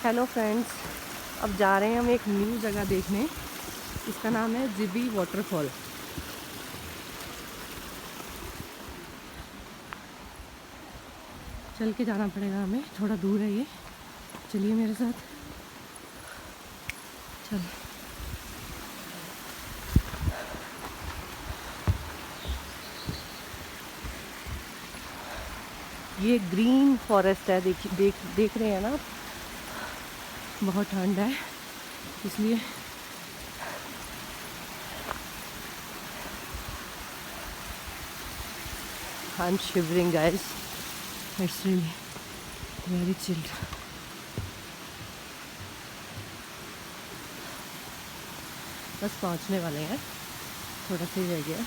Hello friends, अब जा रहे हैं हम एक न्यू जगह देखने। इसका नाम है जिबी वाटरफॉल। चल के जाना पड़ेगा हमें, थोड़ा दूर है ये। चलिए मेरे साथ। चल ये ग्रीन फॉरेस्ट है, देख रहे हैं ना आप? बहुत ठंड है इसलिए I'm shivering guys. It's really very chilled. बस पहुंचने वाले हैं, थोड़ा सा ही रह गया।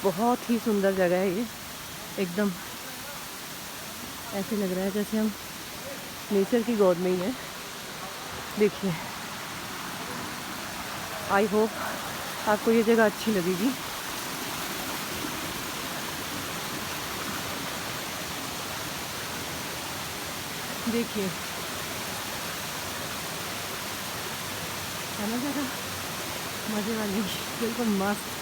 बहुत ही सुंदर जगह है ये, एकदम ऐसे लग रहा है जैसे हम नेचर की गोद में ही हैं। देखिए, आई होप आपको ये जगह अच्छी लगेगी। देखिए, है ना जगह मज़े वाली, बिल्कुल मस्त।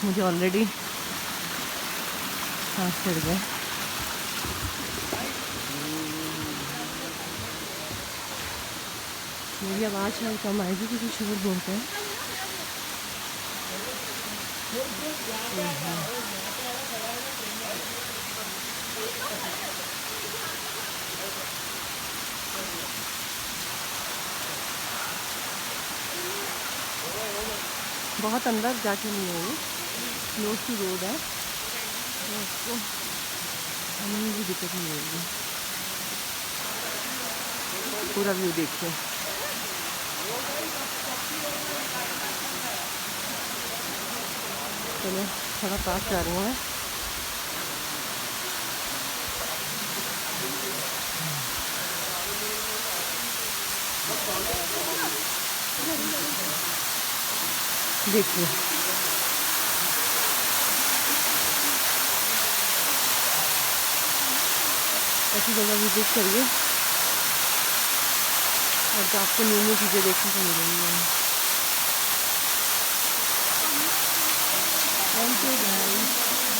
मुझे ऑलरेडी सांस चढ़ गया। मेरी आवाज़ शायद कम आएगी क्योंकि शोर बहुत है। बहुत अंदर जाके नहीं है ये, क्लोज टू रोड है, तो उसको हमें भी दिक्कत नहीं होगी। पूरा व्यू देखिए। चलो थोड़ा पास जा रहे हैं। देखिए, ऐसी जगह विजिट करिए और तो आपको न्यू न्यू चीज़ें देखने को मिलेंगी। Thank you guys,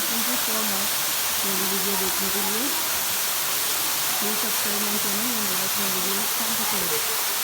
thank you so much मेरी वीडियो देखने के लिए। Please subscribe my channel and like my video. Thank you so much.